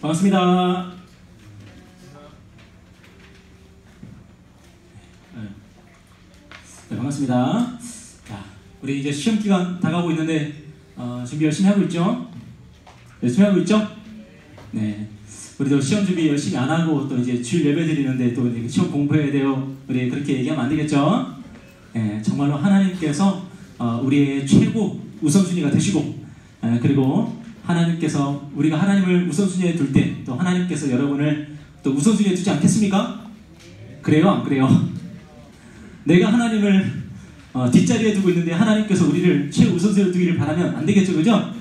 반갑습니다. 네, 반갑습니다. 자, 우리 이제 시험 기간 다가오고 있는데 준비 열심히 하고 있죠? 열심히 하고 있죠? 네. 우리도 시험 준비 열심히 안 하고 또 이제 주일 예배 드리는데 또 이제 시험 공부해야 돼요. 우리 그렇게 얘기하면 안 되겠죠? 네, 정말로 하나님께서 우리의 최고 우선순위가 되시고, 그리고 하나님께서 우리가 하나님을 우선순위에 둘 때 또 하나님께서 여러분을 또 우선순위에 두지 않겠습니까? 그래요? 안 그래요? 내가 하나님을 뒷자리에 두고 있는데 하나님께서 우리를 최우선순위에 두기를 바라면 안 되겠죠, 그죠?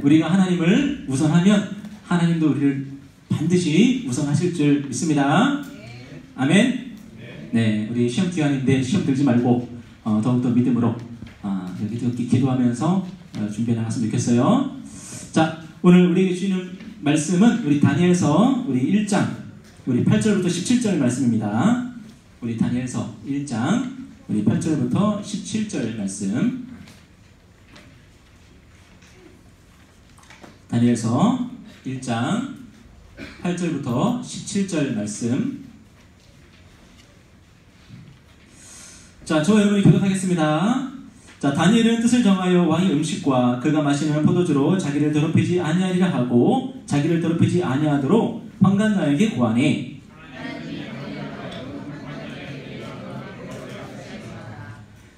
우리가 하나님을 우선하면 하나님도 우리를 반드시 우선하실 줄 믿습니다. 아멘. 네, 우리 시험 기간인데 시험 들지 말고 더욱더 믿음으로 기도하면서 준비해 나갔으면 좋겠어요. 자, 오늘 우리에게 주시는 말씀은 우리 다니엘서 우리 1장 우리 8절부터 17절 말씀입니다. 우리 다니엘서 1장 우리 8절부터 17절 말씀. 다니엘서 1장 8절부터 17절 말씀. 자, 저와 여러분이 교독하겠습니다. 자, 다니엘은 뜻을 정하여 왕의 음식과 그가 마시는 포도주로 자기를 더럽히지 아니하리라 하고 자기를 더럽히지 아니하도록 환관장에게 고하니,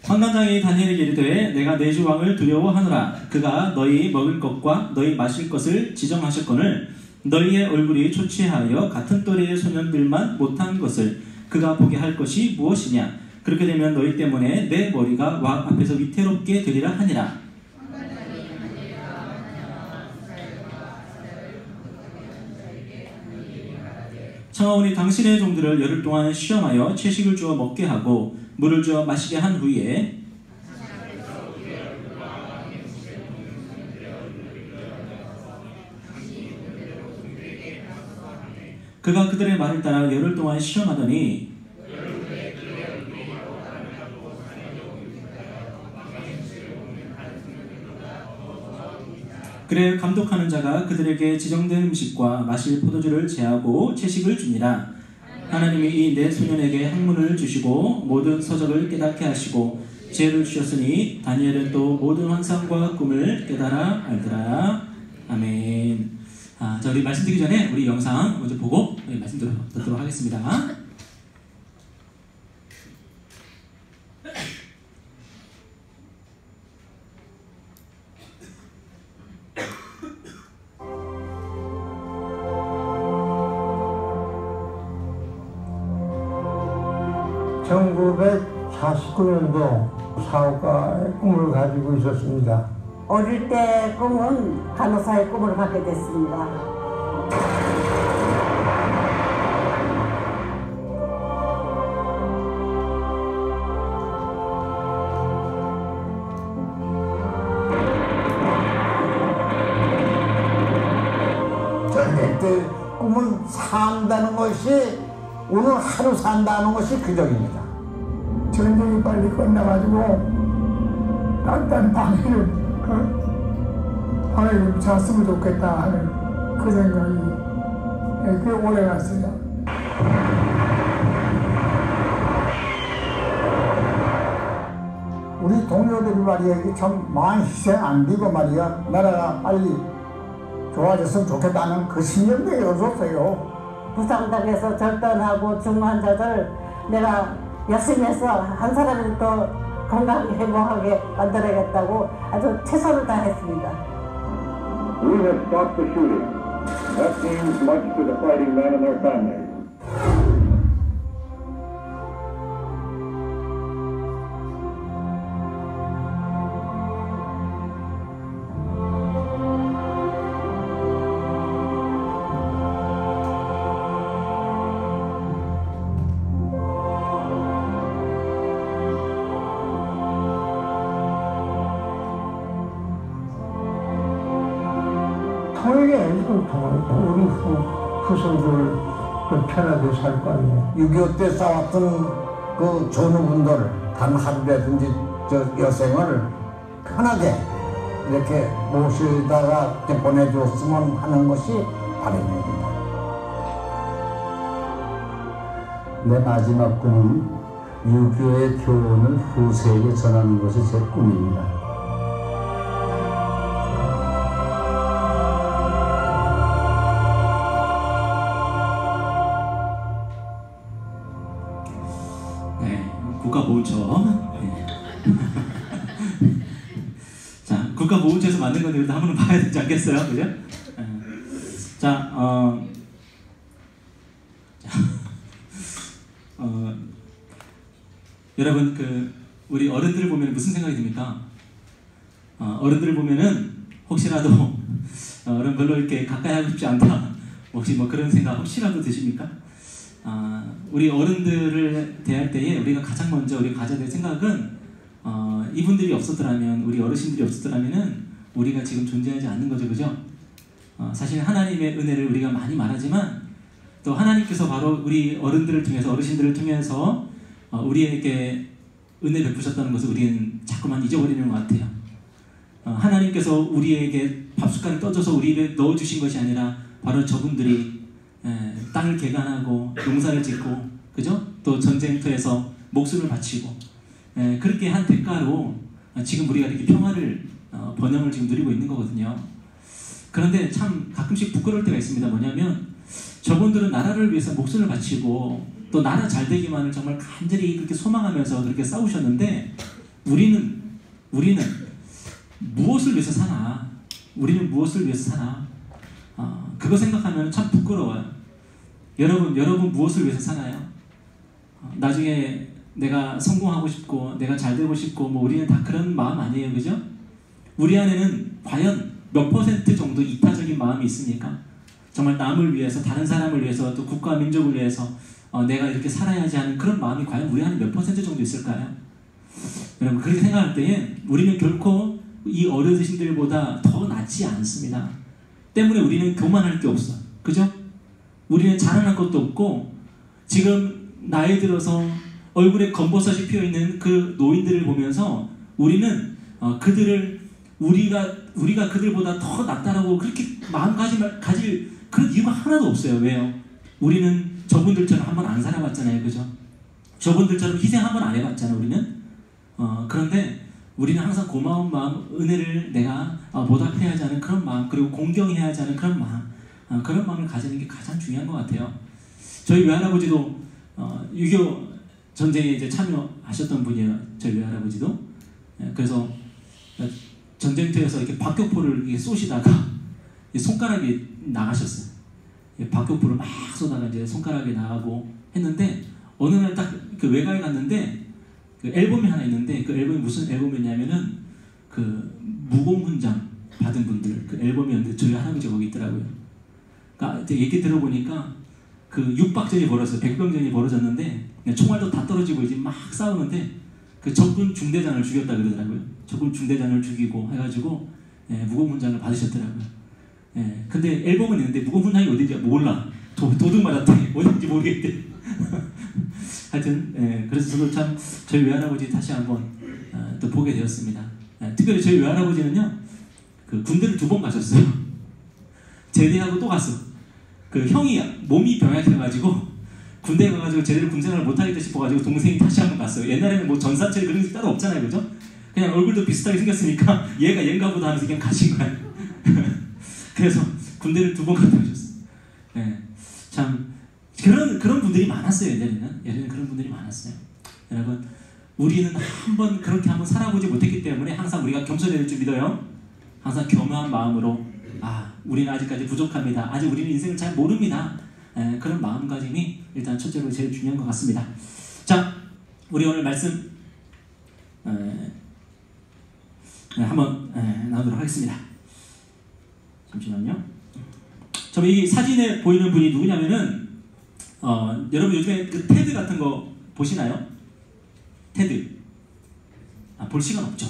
환관장이 다니엘에게 이르되 내가 내 주 왕을 두려워하노라. 그가 너희 먹을 것과 너희 마실 것을 지정하셨거늘 너희의 얼굴이 초췌하여 같은 또래의 소년들만 못한 것을 그가 보게 할 것이 무엇이냐. 그렇게 되면 너희 때문에 내 머리가 왕 앞에서 위태롭게 되리라 하니라. 청하오니 당신의 종들을 열흘 동안 시험하여 채식을 주어 먹게 하고 물을 주어 마시게 한 후에 그가 그들의 말을 따라 열흘 동안 시험하더니 그래 감독하는 자가 그들에게 지정된 음식과 마실 포도주를 제하고 채식을 주니라. 하나님이 이 네 소년에게 학문을 주시고 모든 서적을 깨닫게 하시고 지혜를 주셨으니 다니엘은 또 모든 환상과 꿈을 깨달아 알더라. 아멘. 자, 우리 말씀 드리기 전에 우리 영상 먼저 보고 우리 말씀 듣도록 하겠습니다. (1949년도) 사업가의 꿈을 가지고 있었습니다. 어릴 때 꿈은 간호사의 꿈을 갖게 됐습니다. 전쟁 때 꿈은 산다는 것이, 오늘 하루 산다는 것이 그정입니다. 전쟁이 빨리 끝나가지고 따뜻한 방에를 잤으면 좋겠다 하는 그 생각이 꽤 오래 갔어요. 우리 동료들이 말이야, 이게 참 많이 희생 안 되고 말이야, 나라가 빨리 좋아졌으면 좋겠다는 그 신념이 없었어요. 부상당해서 절단하고 중환자들 내가 열심히 해서 한 사람이라도 건강하게 행복하게 만들어야겠다고 아주 최선을 다했습니다. We have stopped the shooting. That means much to the fighting men and their families. 통일이 아니고 우리 후손들 편하게 살 거 아니에요. 6.25 때 싸웠던 그 전우분들, 단하루라든지 저 여생을 편하게 이렇게 모시다가 보내줬으면 하는 것이 바람입니다. 내 마지막 꿈은 유교의 교훈을 후세에게 전하는 것이 제 꿈입니다. 국가보훈처. 자, 국가보훈처에서 만든 건데 일단 한번 봐야 되지 않겠어요? 그죠? 자, 여러분, 우리 어른들을 보면 무슨 생각이 듭니까? 어른들을 보면은 혹시라도 어른 별로 이렇게 가까이 하고 싶지 않다. 혹시 뭐 그런 생각 혹시라도 드십니까? 우리 어른들을 대할 때에 우리가 가장 먼저 우리가 가져야 될 생각은 이분들이 없었더라면, 우리 어르신들이 없었더라면은 우리가 지금 존재하지 않는 거죠, 그죠? 사실 하나님의 은혜를 우리가 많이 말하지만 또 하나님께서 바로 우리 어른들을 통해서, 어르신들을 통해서 우리에게 은혜 베푸셨다는 것을 우리는 자꾸만 잊어버리는 것 같아요. 하나님께서 우리에게 밥숟가락 떠줘서 우리 입에 넣어주신 것이 아니라 바로 저분들이 땅을 개간하고 농사를 짓고, 그죠? 또 전쟁터에서 목숨을 바치고 그렇게 한 대가로 지금 우리가 이렇게 평화를 번영을 지금 누리고 있는 거거든요. 그런데 참 가끔씩 부끄러울 때가 있습니다. 뭐냐면 저분들은 나라를 위해서 목숨을 바치고 또 나라 잘 되기만을 정말 간절히 그렇게 소망하면서 그렇게 싸우셨는데 우리는 무엇을 위해서 사나? 우리는 무엇을 위해서 사나? 그거 생각하면 참 부끄러워요. 여러분 무엇을 위해서 사나요? 나중에 내가 성공하고 싶고 내가 잘 되고 싶고 뭐 우리는 다 그런 마음 아니에요, 그죠? 우리 안에는 과연 몇 % 정도 이타적인 마음이 있습니까? 정말 남을 위해서, 다른 사람을 위해서, 또 국가 민족을 위해서 내가 이렇게 살아야지 하는 그런 마음이 과연 우리 안에 몇 % 정도 있을까요? 여러분, 그렇게 생각할 때에 우리는 결코 이 어르신들보다 더 낫지 않습니다. 때문에 우리는 교만할 게 없어, 그죠? 우리는 자랑할 것도 없고, 지금 나이 들어서 얼굴에 검버섯이 피어있는 그 노인들을 보면서 우리는 우리가 그들보다 더 낫다라고 그렇게 마음 가질 그런 이유가 하나도 없어요. 왜요? 우리는 저분들처럼 한번 안 살아봤잖아요, 그죠? 저분들처럼 희생 한번 안 해봤잖아요, 우리는. 그런데 우리는 항상 고마운 마음, 은혜를 내가 보답해야지 하는 그런 마음, 그리고 공경해야지 하는 그런 마음, 그런 마음을 가지는 게 가장 중요한 것 같아요. 저희 외할아버지도 6.25 전쟁에 이제 참여하셨던 분이에요. 저희 외할아버지도. 그래서 전쟁터에서 이렇게 박격포를 이렇게 쏘시다가 손가락이 나가셨어요. 박격포를 막 쏘다가 이제 손가락이 나가고 했는데 어느 날 딱 그 외가에 갔는데 그 앨범이 하나 있는데 그 앨범이 무슨 앨범이었냐면은 그 무공훈장 받은 분들 그 앨범이었는데 저희 할아버지가 거기 있더라고요. 그러니까 얘기 들어보니까 그 육박전이 벌어졌어요. 백병전이 벌어졌는데 총알도 다 떨어지고 이제 막 싸우는데 그 적군 중대장을 죽였다 그러더라고요. 적군 중대장을 죽이고 해가지고 무공훈장을 받으셨더라고요. 근데 앨범은 있는데 무공훈장이 어딘지 몰라. 도둑 맞았대. 어딘지 모르겠대. 하여튼 그래서 저도 참 저희 외할아버지 다시 한번 또 보게 되었습니다. 특별히 저희 외할아버지는요 그 군대를 2번 가셨어요. 제대하고 또 갔어. 그 형이 몸이 병약해가지고 군대에 가가지고 제대로 군생활을 못하겠다 싶어가지고 동생이 다시 한번 갔어요. 옛날에는 뭐 전사철 그런 게 따로 없잖아요, 그죠? 그냥 얼굴도 비슷하게 생겼으니까 얘가 보다 하면서 그냥 가신 거예요. 그래서 군대를 2번 갔다 오셨어요. 참 그런 분들이 많았어요. 예전에는 그런 분들이 많았어요. 여러분, 우리는 그렇게 한번 살아보지 못했기 때문에 항상 우리가 겸손해야 될 줄 믿어요. 항상 겸허한 마음으로 우리는 아직까지 부족합니다. 아직 우리는 인생을 잘 모릅니다. 그런 마음가짐이 일단 첫째로 제일 중요한 것 같습니다. 자, 우리 오늘 말씀 한번 나누도록 하겠습니다. 잠시만요. 저 이 사진에 보이는 분이 누구냐면은 여러분 요즘에 그 테드 같은 거 보시나요? 테드 볼 시간 없죠.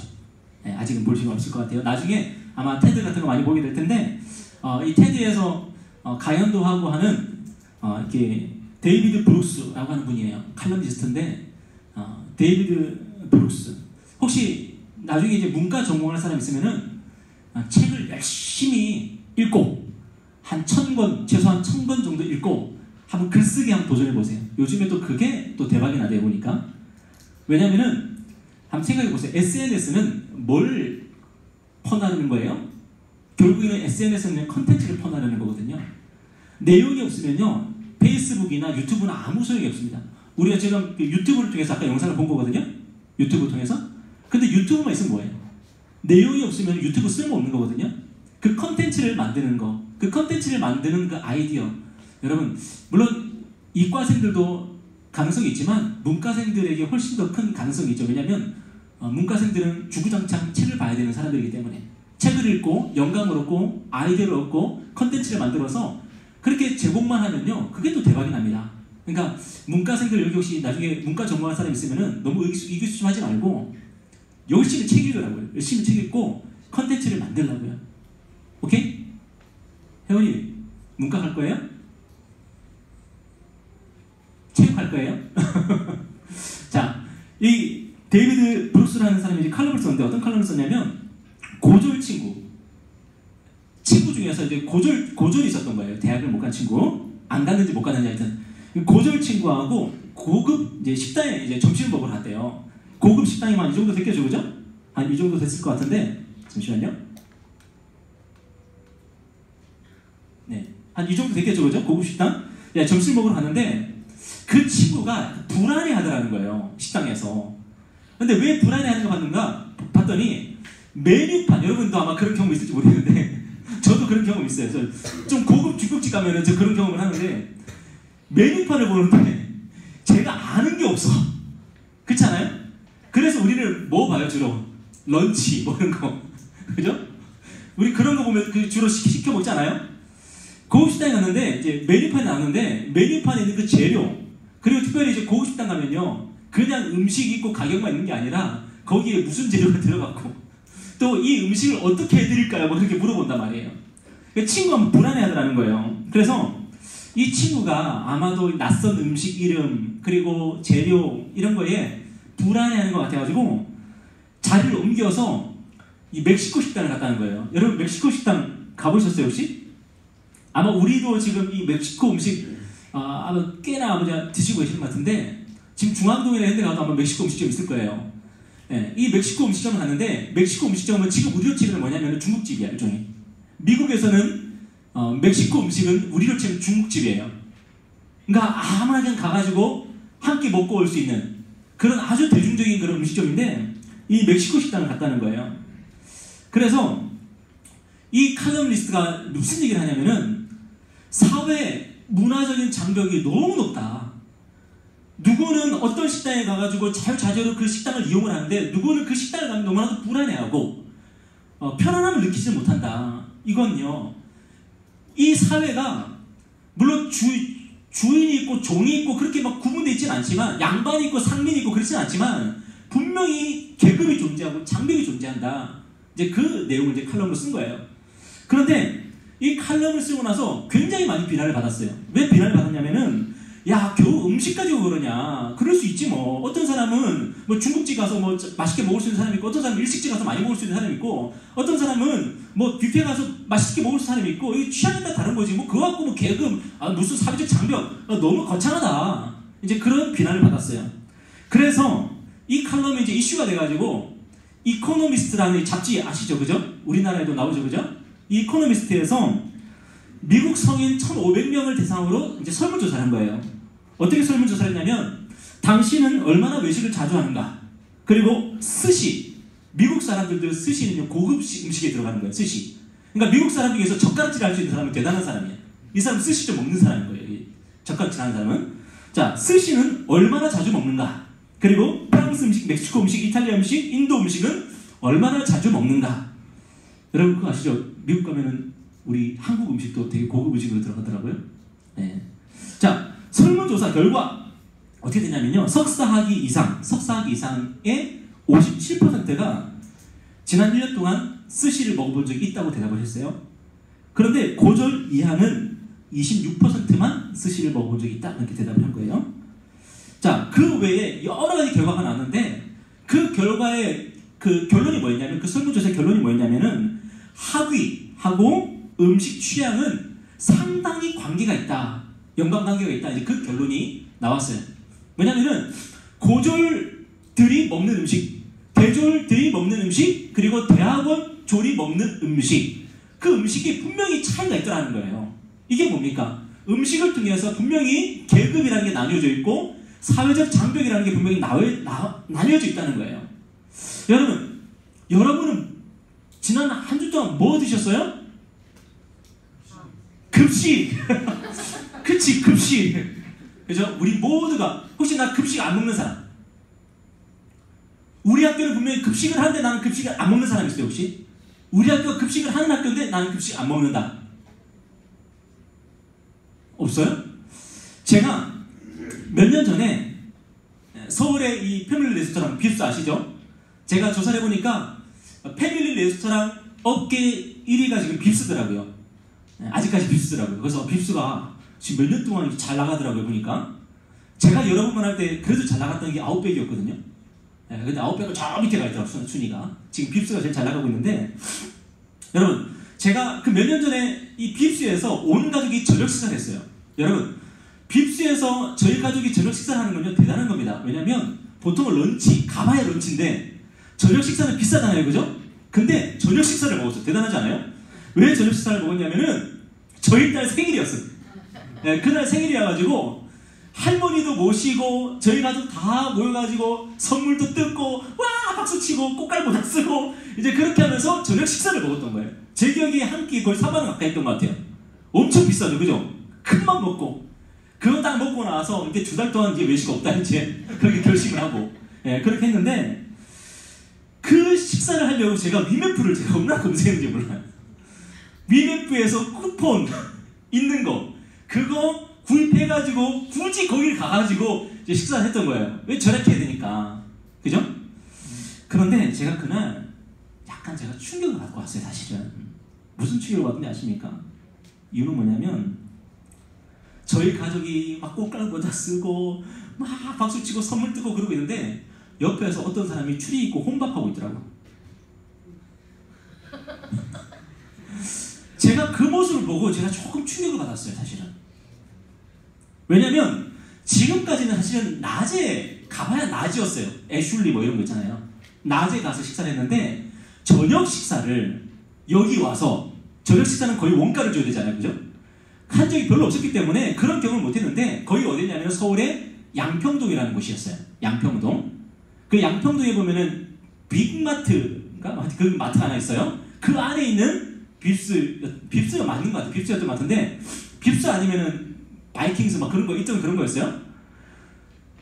아직은 볼 시간 없을 것 같아요. 나중에 아마 테드 같은 거 많이 보게 될 텐데 이 테드에서 가연도 하고 하는 이렇게 데이비드 브룩스라고 하는 분이에요. 칼럼니스트인데 데이비드 브룩스 혹시 나중에 이제 문과 전공할 사람 있으면은 책을 열심히 읽고 한 1000권, 최소한 1000권 정도 읽고 한번 글쓰기 한번 도전해보세요. 요즘에 또 그게 또 대박이 나대 보니까. 왜냐면은 한번 생각해보세요. SNS는 뭘 퍼나르는 거예요? 결국에는 SNS는 컨텐츠를 퍼나르는 거거든요. 내용이 없으면요, 페이스북이나 유튜브는 아무 소용이 없습니다. 우리가 지금 유튜브를 통해서 아까 영상을 본 거거든요. 유튜브 통해서. 근데 유튜브만 있으면 뭐예요? 내용이 없으면 유튜브 쓸모없는 거거든요. 그 컨텐츠를 만드는 거, 그 컨텐츠를 만드는 그 아이디어. 여러분, 물론 이과생들도 가능성이 있지만 문과생들에게 훨씬 더 큰 가능성이 있죠. 왜냐하면 문과생들은 주구장창 책을 봐야 되는 사람들이기 때문에 책을 읽고 영감을 얻고 아이디어를 얻고 컨텐츠를 만들어서 그렇게 제공만 하면요, 그게 또 대박이 납니다. 그러니까 문과생들 여기 혹시 나중에 문과 전공할 사람 있으면은 너무 의기소침하지 말고 열심히 책 읽으라고요. 열심히 책 읽고 컨텐츠를 만들라고요. 오케이? 혜원이 문과 갈 거예요? 체육 할 거예요? 자, 이 데이비드 브룩스라는 사람이 이제 칼럼을 썼는데 어떤 칼럼을 썼냐면 고졸 친구 중에서 이제 고졸이 있었던 거예요. 대학을 못 간 친구, 안 갔는지 못 갔는지 하여튼 고졸 친구하고 고급 이제 식당에 이제 점심을 먹으러 갔대요. 고급 식당이면 한 이 정도 됐겠죠, 그죠? 한 이 정도 됐을 것 같은데 잠시만요. 네, 한 이 정도 됐겠죠, 그죠? 고급 식당. 야, 점심 먹으러 갔는데 그 친구가 불안해하더라는 거예요, 식당에서. 근데 왜 불안해하는 거 봤더니 메뉴판, 여러분도 아마 그런 경험 있을지 모르겠는데 저도 그런 경험 있어요. 좀 고급 중국집 가면은 저 그런 경험을 하는데 메뉴판을 보는데 제가 아는 게 없어. 그렇지 않아요? 그래서 우리는 뭐 봐요, 주로? 런치 뭐 이런 거, 그죠? 우리 그런 거 보면 주로 시켜 먹지 않아요? 고급식당에 갔는데 이제 메뉴판이 나왔는데 메뉴판에 있는 그 재료, 그리고 특별히 이제 고급식당 가면요, 그냥 음식이 있고 가격만 있는 게 아니라 거기에 무슨 재료가 들어갔고 또 이 음식을 어떻게 해드릴까요? 뭐 그렇게 물어본단 말이에요. 그 친구가 불안해하더라는 거예요. 그래서 이 친구가 아마도 낯선 음식 이름 그리고 재료 이런 거에 불안해하는 것 같아가지고 자리를 옮겨서 이 멕시코 식당을 갔다는 거예요. 여러분 멕시코 식당 가보셨어요 혹시? 아마 우리도 지금 이 멕시코 음식 아마 꽤나 드시고 계시는 것 같은데 지금 중앙동이나 이런 데 가도 아마 멕시코 음식점 있을 거예요. 예, 이 멕시코 음식점을 갔는데 멕시코 음식점은 지금 우리로 치면 뭐냐면 중국집이야, 일종의. 미국에서는 멕시코 음식은 우리로 치면 중국집이에요. 그러니까 아무나 그냥 가가지고 한 끼 먹고 올 수 있는 그런 아주 대중적인 그런 음식점인데 이 멕시코 식당을 갔다는 거예요. 그래서 이 칼럼니스트가 무슨 얘기를 하냐면은 사회 문화적인 장벽이 너무 높다. 누구는 어떤 식당에 가가지고 자유자재로 그 식당을 이용을 하는데 누구는 그 식당을 가면 너무나도 불안해하고 편안함을 느끼지 못한다. 이건요, 이 사회가 물론 주인이 있고 종이 있고 그렇게 막 구분되어 있지는 않지만, 양반이 있고 상민이 있고 그렇지는 않지만 분명히 계급이 존재하고 장벽이 존재한다. 이제 그 내용을 이제 칼럼으로 쓴 거예요. 그런데 이 칼럼을 쓰고 나서 굉장히 많이 비난을 받았어요. 왜 비난을 받았냐면은, 야, 겨우 음식 가지고 그러냐. 그럴 수 있지 뭐. 어떤 사람은 뭐 중국집 가서 뭐 맛있게 먹을 수 있는 사람이 있고, 어떤 사람은 일식집 가서 많이 먹을 수 있는 사람이 있고, 어떤 사람은 뭐 뷔페 가서 맛있게 먹을 수 있는 사람이 있고, 이게 취향에 따라 다른 거지. 뭐 그거 갖고 뭐 계급, 무슨 사회적 장벽, 너무 거창하다. 이제 그런 비난을 받았어요. 그래서 이 칼럼이 이제 이슈가 돼가지고 이코노미스트라는 잡지 아시죠, 그죠? 우리나라에도 나오죠, 그죠? 이 이코노미스트에서 미국 성인 1,500명을 대상으로 이제 설문조사를 한 거예요. 어떻게 설문조사를 했냐면, 당신은 얼마나 외식을 자주 하는가? 그리고 스시. 미국 사람들도 스시는요, 고급 음식에 들어가는 거예요, 스시. 그러니까 미국 사람 중에서 젓가락질 할 수 있는 사람은 대단한 사람이에요. 이 사람 스시 좀 먹는 사람인 거예요, 젓가락질 하는 사람은. 자, 스시는 얼마나 자주 먹는가? 그리고 프랑스 음식, 멕시코 음식, 이탈리아 음식, 인도 음식은 얼마나 자주 먹는가? 여러분 그거 아시죠? 미국 가면은 우리 한국 음식도 되게 고급 음식으로 들어가더라고요. 네. 자, 설문조사 결과 어떻게 되냐면요, 석사학위 이상의 57%가 지난 1년 동안 스시를 먹어본 적이 있다고 대답을 했어요. 그런데 고졸 이하는 26%만 스시를 먹어본 적이 있다, 이렇게 대답을 한 거예요. 자, 그 외에 여러 가지 결과가 나왔는데 그 결과의 그 결론이 뭐였냐면, 그 설문조사의 결론이 뭐였냐면은 학위하고 음식 취향은 상당히 관계가 있다. 연관관계가 있다. 이제 그 결론이 나왔어요. 왜냐면은 고졸들이 먹는 음식, 대졸들이 먹는 음식, 그리고 대학원졸이 먹는 음식, 그 음식이 분명히 차이가 있더라는 거예요. 이게 뭡니까? 음식을 통해서 분명히 계급이라는 게 나뉘어져 있고 사회적 장벽이라는 게 분명히 나뉘어져 있다는 거예요. 여러분은 지난 한 주 동안 뭐 드셨어요? 급식. 그치, 급식. 그죠? 우리 모두가, 혹시 나 급식 안 먹는 사람? 우리 학교는 분명히 급식을 하는데 나는 급식을 안 먹는 사람 있어요, 혹시? 우리 학교가 급식을 하는 학교인데 나는 급식 안 먹는다. 없어요? 제가 몇 년 전에 서울의 이 패밀리 레스토랑 빕스 아시죠? 제가 조사를 해보니까 패밀리 레스토랑 업계 1위가 지금 빕스더라고요. 아직까지 빕스더라고요. 그래서 빕스가 지금 몇 년 동안 잘 나가더라고요, 보니까. 제가 여러 번만 할 때 그래도 잘 나갔던 게 아웃백이었거든요. 근데 아웃백은 저 밑에 가 있더라고요, 순위가. 지금 빕스가 제일 잘 나가고 있는데, 여러분, 제가 그 몇 년 전에 이 빕스에서 온 가족이 저녁 식사를 했어요. 여러분, 빕스에서 저희 가족이 저녁 식사를 하는 건요, 대단한 겁니다. 왜냐면, 보통은 런치, 가봐야 런치인데, 저녁 식사는 비싸잖아요, 그죠? 근데 저녁 식사를 먹었어요. 대단하지 않아요? 왜 저녁 식사를 먹었냐면은, 저희 딸 생일이었어요. 네, 그날 생일이어가지고, 할머니도 모시고, 저희 가족 다 모여가지고, 선물도 뜯고, 와! 박수치고, 꽃갈보다 쓰고, 이제 그렇게 하면서 저녁 식사를 먹었던 거예요. 제 기억에 한 끼 거의 4만 원 가까이 했던 것 같아요. 엄청 비싸죠, 그죠? 큰맘 먹고. 그거 딱 먹고 나서, 이제 2달 동안 이제 외식 없다, 이제. 그렇게 결심을 하고. 예, 그렇게 했는데, 그 식사를 하려고 제가 위메프를 제가 얼마나 검색했는지 몰라요. 위메프에서 쿠폰 있는 거, 그거 구입해가지고 굳이 거기를 가가지고 이제 식사를 했던 거예요. 왜 저렇게 해야 되니까. 그죠? 그런데 제가 그날 약간 제가 충격을 받고 왔어요, 사실은. 무슨 충격을 받는지 아십니까? 이유는 뭐냐면, 저희 가족이 막 꽃갈모자 쓰고 막 박수치고 선물 뜨고 그러고 있는데 옆에서 어떤 사람이 추리 입고 혼밥하고 있더라고요. 제가 그 모습을 보고 제가 조금 충격을 받았어요, 사실은. 왜냐면 지금까지는 사실은 낮에 가봐야 낮이었어요. 애슐리 뭐 이런 거 있잖아요. 낮에 가서 식사를 했는데 저녁 식사를 여기 와서, 저녁 식사는 거의 원가를 줘야 되잖아요, 그죠? 한 적이 별로 없었기 때문에 그런 경험을 못 했는데, 거기 어디냐면 서울의 양평동이라는 곳이었어요. 양평동. 그 양평동에 보면은 빅마트인가? 그 마트 하나 있어요. 그 안에 있는 빕스가 맞는 것 같아요. 빕스였던 것 같은데, 빕스 아니면은 바이킹스 막 그런 거, 이쪽 그런 거였어요.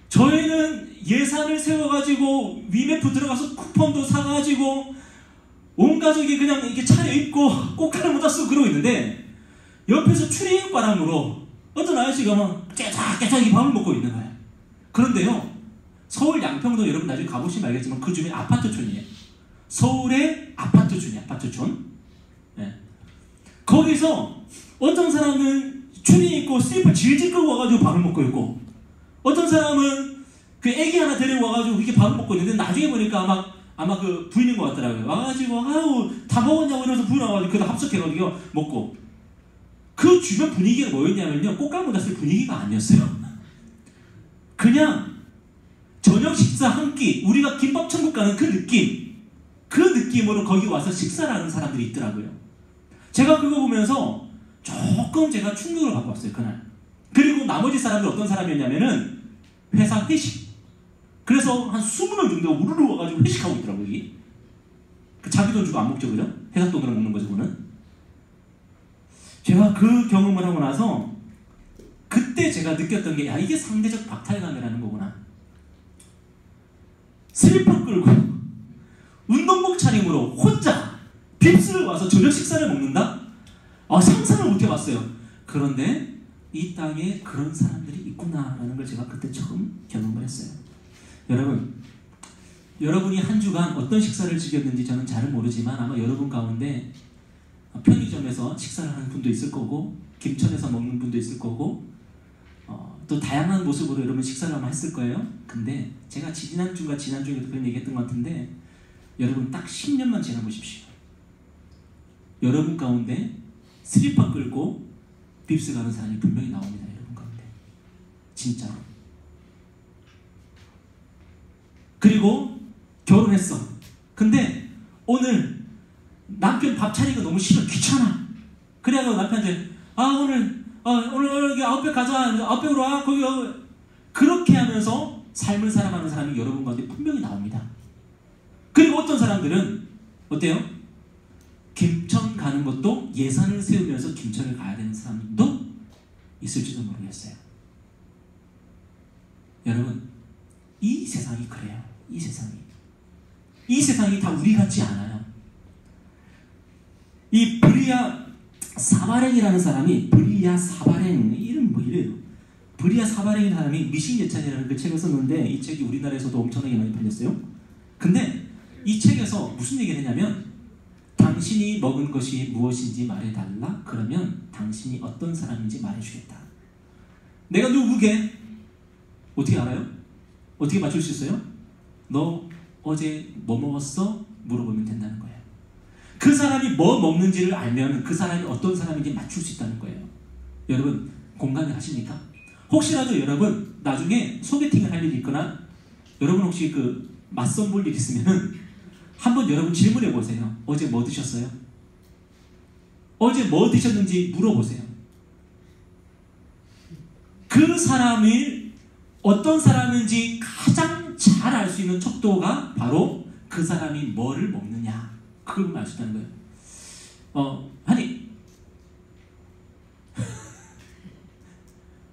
저희는 예산을 세워가지고 위메프 들어가서 쿠폰도 사가지고 온 가족이 그냥 이렇게 차려입고 꽃가루 쓰고 그러고 있는데, 옆에서 추리바람으로 어떤 아저씨가 막 깨작깨작 이 밥을 먹고 있는 거예요. 그런데요, 서울 양평동 여러분 나중에 가보시면 알겠지만 그 주변이 아파트촌이에요. 서울의 아파트촌이에요, 아파트촌. 네. 거기서 어떤 사람은 추리 입고 슬리퍼 질질 끌고 와가지고 밥을 먹고 있고, 어떤 사람은 그 애기 하나 데리고 와가지고 그렇게 밥을 먹고 있는데, 나중에 보니까 아마 그 부인인 것 같더라고요. 와가지고 아유 다 먹었냐고 이러면서 부인 와가지고 그다 합석해가지고 먹고. 그 주변 분위기가 뭐였냐면요, 꽃갈모자 쓸 분위기가 아니었어요. 그냥 저녁 식사 한 끼, 우리가 김밥 천국 가는 그 느낌, 그 느낌으로 거기 와서 식사를 하는 사람들이 있더라고요. 제가 그거 보면서 조금 제가 충격을 받고 왔어요, 그날. 그리고 나머지 사람들 어떤 사람이었냐면은 회사 회식. 그래서 한 20명 정도가 우르르 와가지고 회식하고 있더라고요, 여기. 자기 돈 주고 안 먹죠, 그죠? 회사 돈으로 먹는 거죠, 그거는. 제가 그 경험을 하고 나서 그때 제가 느꼈던 게, 야, 이게 상대적 박탈감이라는 거구나. 슬리퍼 끌고 운동복 차림으로 혼자 빕스를 와서 저녁 식사를 먹는다? 상상을 못 해봤어요. 그런데 이 땅에 그런 사람들이 있구나라는 걸 제가 그때 처음 경험을 했어요. 여러분이 한 주간 어떤 식사를 즐겼는지 저는 잘은 모르지만, 아마 여러분 가운데 편의점에서 식사를 하는 분도 있을 거고, 김천에서 먹는 분도 있을 거고, 또 다양한 모습으로 여러분 식사를 아마 했을 거예요. 근데 제가 지난주가 지난주에도 그런 얘기 했던 것 같은데, 여러분 딱 10년만 지나보십시오. 여러분 가운데 슬리퍼 끌고 빕스 가는 사람이 분명히 나옵니다. 여러분 가운데. 진짜로. 그리고 결혼했어. 근데 오늘 남편 밥 차리기가 너무 싫어. 귀찮아. 그래가지고 남편한테 오늘 여기 아웃백 가자. 아웃백으로 와. 거기 그렇게 하면서 삶을 살아가는 사람이 여러분 가운데 분명히 나옵니다. 그리고 어떤 사람들은 어때요? 김천 가는 것도 예산을 세우면서 김천을 가야 되는 사람도 있을지도 모르겠어요. 여러분, 이 세상이 그래요. 이 세상이 다 우리 같지 않아요. 이 브리아 사바랭이라는 사람이, 브리아 사바랭, 이름 뭐 이래요. 브리아 사바랭이라는 사람이 미신예찬이라는 그 책을 썼는데, 이 책이 우리나라에서도 엄청나게 많이 팔렸어요. 근데 이 책에서 무슨 얘기를 했냐면, 당신이 먹은 것이 무엇인지 말해달라. 그러면 당신이 어떤 사람인지 말해주겠다. 내가 누구게? 어떻게 알아요? 어떻게 맞출 수 있어요? 너 어제 뭐 먹었어? 물어보면 된다는 거예요. 그 사람이 뭐 먹는지를 알면 그 사람이 어떤 사람인지 맞출 수 있다는 거예요. 여러분 공감을 하십니까? 혹시라도 여러분 나중에 소개팅을 할 일이 있거나 여러분 혹시 그 맞선 볼 일 있으면 한번 여러분 질문해 보세요. 어제 뭐 드셨어요? 어제 뭐 드셨는지 물어보세요. 그 사람이 어떤 사람인지 가장 잘 알 수 있는 척도가 바로 그 사람이 뭐를 먹느냐. 그걸 보면 알 수 있다는 거예요. 아니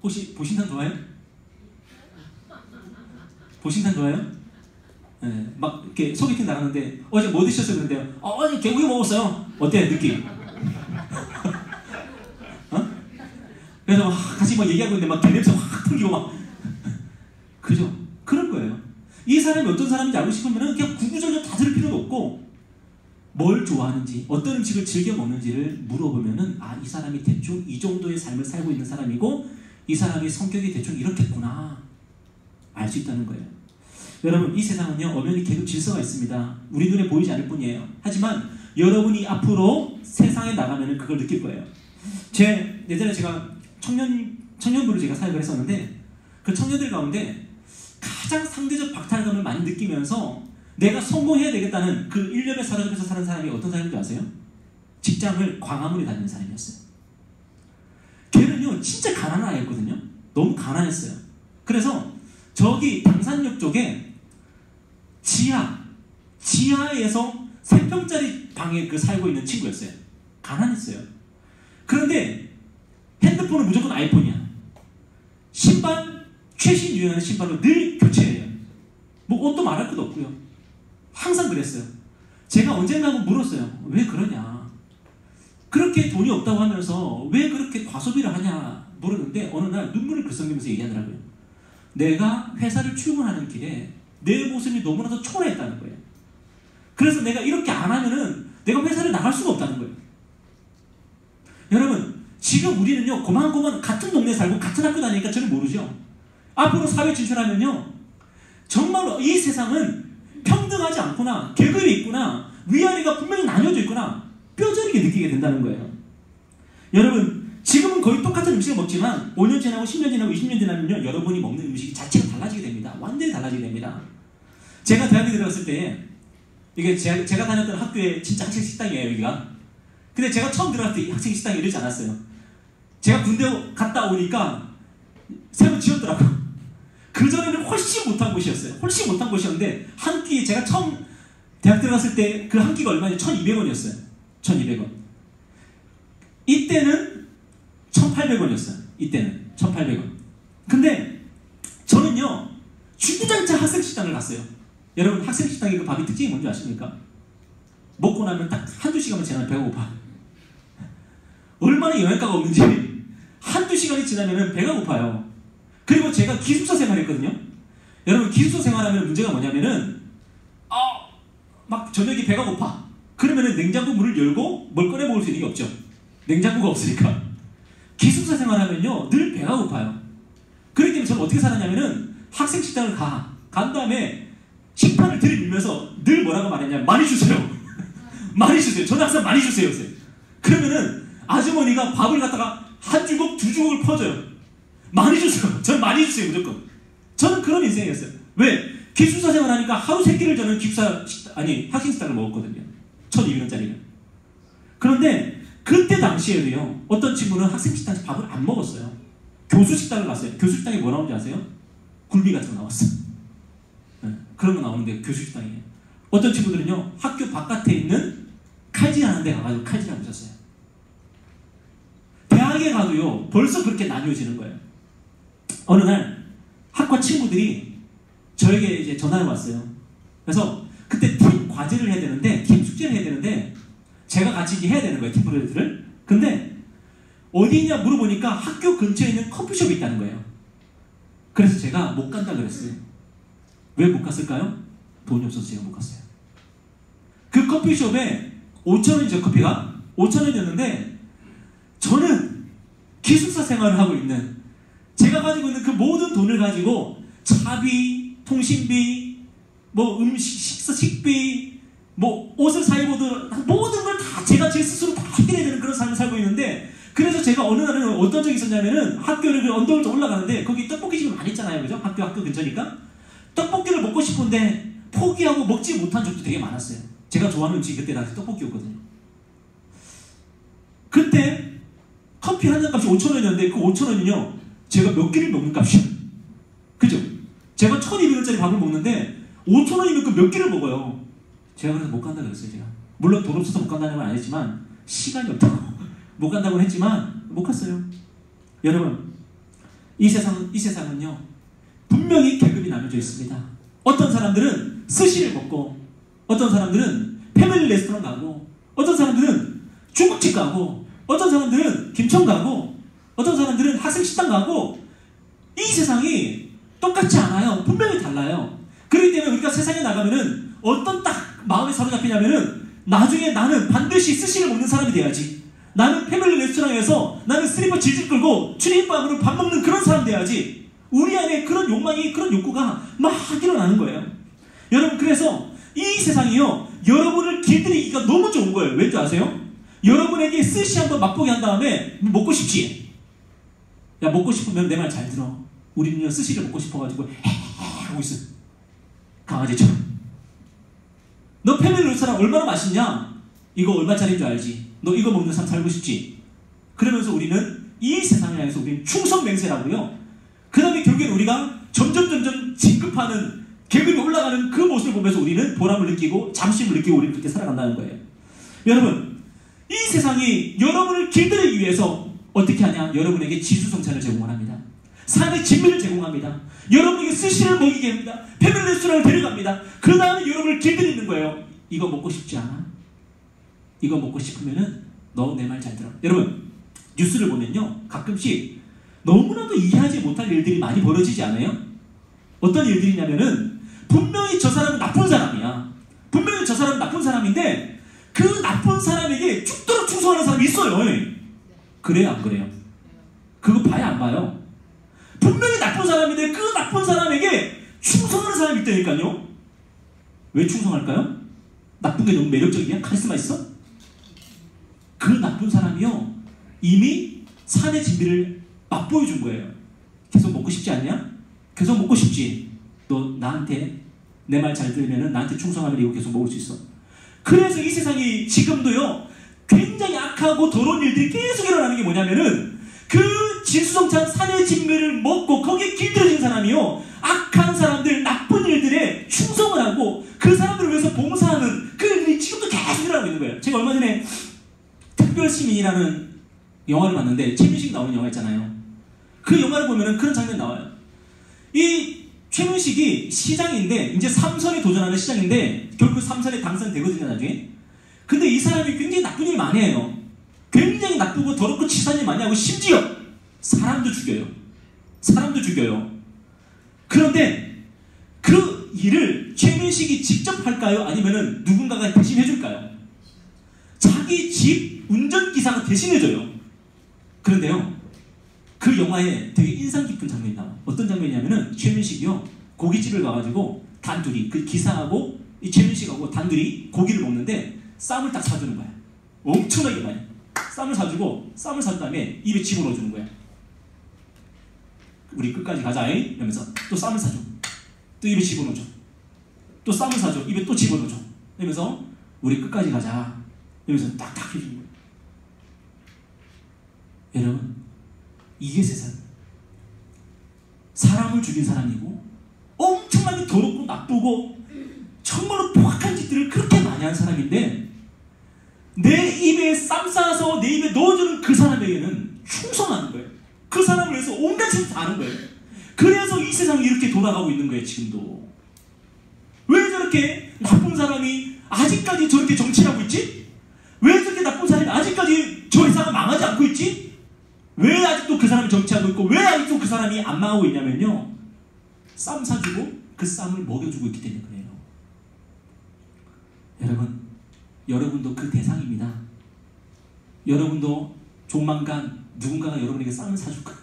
혹시 보신탕 좋아해요? 보신탕 좋아해요? 네, 막 이렇게 소개팅 나갔는데 어제 뭐 드셨어요? 그런데요. 어제 개고기 먹었어요. 어때 느낌? 그래서 같이 막 얘기하고 있는데 막 개냄새 확 풍기고 막 그죠? 그런 거예요. 이 사람이 어떤 사람인지 알고 싶으면 그냥 구구절절 다 들을 필요도 없고 뭘 좋아하는지 어떤 음식을 즐겨 먹는지를 물어보면은 이 사람이 대충 이 정도의 삶을 살고 있는 사람이고 이 사람이 성격이 대충 이렇겠구나 알 수 있다는 거예요. 여러분 이 세상은요 엄연히 계급 질서가 있습니다. 우리 눈에 보이지 않을 뿐이에요. 하지만 여러분이 앞으로 세상에 나가면 그걸 느낄 거예요. 예전에 제가 청년부를 제가 사역을 했었는데 그 청년들 가운데 가장 상대적 박탈감을 많이 느끼면서 내가 성공해야 되겠다는 그 일념에 사로잡혀서 사는 사람이 어떤 사람인지 아세요? 직장을 광화문에 다니는 사람이었어요. 걔는요 진짜 가난한 아이였거든요. 너무 가난했어요. 그래서 저기 당산역 쪽에 지하에서 3평짜리 방에 살고 있는 친구였어요. 가난했어요. 그런데 핸드폰은 무조건 아이폰이야. 신발 최신 유행하는 신발로 늘 교체해요. 뭐 옷도 말할 것도 없고요. 항상 그랬어요. 제가 언젠가 한번 물었어요. 왜 그러냐? 그렇게 돈이 없다고 하면서 왜 그렇게 과소비를 하냐 물었는데 어느 날 눈물을 글썽이면서 얘기하더라고요. 내가 회사를 출근하는 길에 내 모습이 너무나도 초라했다는 거예요. 그래서 내가 이렇게 안 하면은 내가 회사를 나갈 수가 없다는 거예요. 여러분 지금 우리는요 고만고만 같은 동네에 살고 같은 학교 다니니까 저는 모르죠. 앞으로 사회 진출하면요 정말로 이 세상은 평등하지 않구나, 계급이 있구나, 위아래가 분명히 나뉘어져 있구나 뼈저리게 느끼게 된다는 거예요. 여러분 지금은 거의 똑같은 음식을 먹지만 5년 지나고 10년 지나고 20년 지나면요 여러분이 먹는 음식이 자체가 달라지게 됩니다. 완전히 달라지게 됩니다. 제가 대학에 들어갔을 때 이게 제가 다녔던 학교에 진짜 학생 식당이에요 여기가. 근데 제가 처음 들어갔을 때 학생 식당이 이러지 않았어요. 제가 군대 갔다 오니까 새로 지었더라고요. 그전에는 훨씬 못한 곳이었어요. 훨씬 못한 곳이었는데 한 끼 제가 처음 대학 들어갔을 때 그 한 끼가 얼마냐? 1,200원이었어요. 1,200원. 이때는 1,800원이었어요. 이때는 1,800원. 근데 저는요 주구장창 학생식당을 갔어요. 여러분 학생식당의 그 밥이 특징이 뭔지 아십니까? 먹고 나면 딱 한두 시간만 지나면 배가 고파. 얼마나 영양가가 없는지 한두 시간이 지나면 배가 고파요. 그리고 제가 기숙사 생활했거든요. 여러분 기숙사 생활하면 문제가 뭐냐면은 막 저녁에 배가 고파. 그러면은 냉장고 문을 열고 뭘 꺼내 먹을 수 있는 게 없죠. 냉장고가 없으니까. 기숙사 생활하면요 늘 배가 고파요. 그렇기 때문에 저는 어떻게 살았냐면은 학생 식당을 간 다음에 식판을 들이밀면서 늘 뭐라고 말했냐면 많이 주세요. 많이 주세요. 저는 항상 많이 주세요. 그러면은 아주머니가 밥을 갖다가 한 주걱, 두 주걱을 퍼줘요. 많이 주세요. 저는 많이 주세요, 무조건. 저는 그런 인생이었어요. 왜? 기숙사 생활하니까 하루 3끼를 저는 학생 식당을 먹었거든요. 1,200원짜리를. 그런데 그때 당시에도요, 어떤 친구는 학생 식당에서 밥을 안 먹었어요. 교수 식당을 갔어요. 교수 식당에 뭐 나오는지 아세요? 굴비 같은 거 나왔어요. 네, 그런 거 나오는데 교수 식당에. 어떤 친구들은요, 학교 바깥에 있는 칼질하는 데 가가지고 칼질하고 있었어요. 대학에 가도요, 벌써 그렇게 나뉘어지는 거예요. 어느 날 학과 친구들이 저에게 이제 전화를 왔어요. 그래서 그때 팀 과제를 해야 되는데, 팀 숙제를 해야 되는데, 제가 같이 이제 해야 되는 거예요, 팀 프로젝트를. 근데 어디 있냐 물어보니까 학교 근처에 있는 커피숍이 있다는 거예요. 그래서 제가 못 간다 그랬어요. 왜 못 갔을까요? 돈이 없어서 제가 못 갔어요. 그 커피숍에 5,000원이죠, 커피가. 5,000원이었는데 저는 기숙사 생활을 하고 있는, 제가 가지고 있는 그 모든 돈을 가지고 차비, 통신비, 뭐 식비, 뭐 옷을 사입어도 모든 걸 다 제가 제 스스로 다 해결해야 되는 그런 삶을 살고 있는데, 그래서 제가 어느 날은 어떤 적이 있었냐면은 학교를 그 언덕을 좀 올라가는데 거기 떡볶이 집이 많이 있잖아요, 그죠? 학교 근처니까 떡볶이를 먹고 싶은데 포기하고 먹지 못한 적도 되게 많았어요. 제가 좋아하는 음식이 그때 당시 떡볶이였거든요. 그때 커피 한 잔 값이 5,000원이었는데 그 5,000원이요 제가 몇 끼를 먹는 값이에요. 그죠? 제가 1,200원짜리 밥을 먹는데 5,000원이면 그 몇 끼를 먹어요. 제가 그래서 못 간다 그랬어요. 제가 물론 돈 없어서 못 간다는 건 아니지만 시간이 없다고 못 간다고는 했지만 못 갔어요. 여러분, 이 세상은요 분명히 계급이 나눠져 있습니다. 어떤 사람들은 스시를 먹고, 어떤 사람들은 패밀리 레스토랑 가고, 어떤 사람들은 중국집 가고, 어떤 사람들은 김천 가고, 어떤 사람들은 학생 식당 가고, 이 세상이 똑같지 않아요. 분명히 달라요. 그렇기 때문에 우리가 세상에 나가면은 어떤 딱 마음에 사로잡히냐면은 나중에 나는 반드시 스시를 먹는 사람이 돼야지. 나는 패밀리 레스토랑에서 나는 슬리퍼 질질 끌고 추리밥으로 밥 먹는 그런 사람 돼야지. 우리 안에 그런 욕망이, 그런 욕구가 막 일어나는 거예요. 여러분, 그래서 이 세상이요 여러분을 길들이기가 너무 좋은 거예요. 왠지 아세요? 여러분에게 스시 한번 맛보게 한 다음에 먹고 싶지? 야, 먹고 싶으면 내 말 잘 들어. 우리는요 스시를 먹고 싶어가지고 하고 있어. 강아지처럼. 너 패밀리 레스토랑 얼마나 맛있냐? 이거 얼마짜리인 줄 알지? 너 이거 먹는 삶 살고 싶지? 그러면서 우리는 이 세상을 향해서 우리는 충성맹세라고요. 그 다음에 결국엔 우리가 점점 진급하는, 계급이 올라가는 그 모습을 보면서 우리는 보람을 느끼고 잠심을 느끼고 우리는 그렇게 살아간다는 거예요. 여러분, 이 세상이 여러분을 길들이기 위해서 어떻게 하냐? 여러분에게 지수성찬을 제공을 합니다. 삶의 진미를 제공합니다. 여러분에게 스시를 먹이게 합니다. 패밀리 레스토랑을 데려갑니다. 그 다음에 여러분을 길들이는 거예요. 이거 먹고 싶지 않아? 이거 먹고 싶으면은 너 내 말 잘 들어. 여러분, 뉴스를 보면요 가끔씩 너무나도 이해하지 못할 일들이 많이 벌어지지 않아요? 어떤 일들이냐면은 분명히 저 사람은 나쁜 사람이야. 분명히 저 사람은 나쁜 사람인데 그 나쁜 사람에게 죽도록 충성하는 사람이 있어요. 그래요, 안 그래요? 그거 봐요, 안 봐요? 분명히 나쁜 사람인데 그 나쁜 사람에게 충성하는 사람이 있다니까요. 왜 충성할까요? 나쁜 게 너무 매력적이야? 카리스마 있어? 그 나쁜 사람이요 이미 산의 진미를 맛보여준 거예요. 계속 먹고 싶지 않냐? 계속 먹고 싶지? 너 나한테 내 말 잘 들으면 나한테 충성하면 이거 계속 먹을 수 있어. 그래서 이 세상이 지금도요 굉장히 악하고 더러운 일들이 계속 일어나는 게 뭐냐면은 그 진수성찬 산의 진미를 먹고 거기에 길들여진 사람이요 악한 사람들, 나쁜 일들에 충성을 하고 그 사람들을 위해서 봉사하는 그 일들이 지금도 계속 일어나고 있는 거예요. 제가 얼마 전에 특별시민이라는 영화를 봤는데 최민식 나오는 영화 있잖아요. 그 영화를 보면은 그런 장면이 나와요. 이 최민식이 시장인데 이제 3선에 도전하는 시장인데 결국 3선에 당선되거든요 나중에. 근데 이 사람이 굉장히 나쁜 일 많이 해요. 굉장히 나쁘고 더럽고 치사한 일 많이 하고 심지어 사람도 죽여요. 사람도 죽여요. 그런데 그 일을 최민식이 직접 할까요? 아니면은 누군가가 대신 해줄까요? 자기 집 운전기사가 대신해줘요. 그런데요 그 영화에 되게 인상 깊은 장면이 나와요. 어떤 장면이냐면은 최민식이요 고깃집을 가가지고 단둘이 그 기사하고 이 최민식하고 단둘이 고기를 먹는데 쌈을 딱 사주는 거야. 엄청나게 많이 쌈을 사주고 쌈을 산 다음에 입에 집어넣어주는 거야. 우리 끝까지 가자 이러면서 또 쌈을 사줘. 또 입에 집어넣어줘. 또 쌈을 사줘. 입에 또 집어넣어줘. 이러면서 우리 끝까지 가자 이러면서 딱딱 해주는 거야. 여러분, 이게 세상. 사람을 죽인 사람이고 엄청나게 더럽고 나쁘고 정말로 포악한 짓들을 그렇게 많이 한 사람인데 내 입에 쌈 싸서 내 입에 넣어주는 그 사람에게는 충성하는 거예요. 그 사람을 위해서 온갖 짓을 다 하는 거예요. 그래서 이 세상이 이렇게 돌아가고 있는 거예요. 지금도. 왜 저렇게 나쁜 사람이 아직까지 저렇게 정치를 하고 있지? 왜 저렇게 나쁜 사람이 아직까지 저 회사가 망하지 않고 있지? 왜 아직도 그 사람이 정치하고 있고 왜 아직도 그 사람이 안 망하고 있냐면요, 쌈 사주고 그 쌈을 먹여주고 있기 때문에 그래요. 여러분, 여러분도 그 대상입니다. 여러분도 조만간 누군가가 여러분에게 쌈을 사줄 거예요.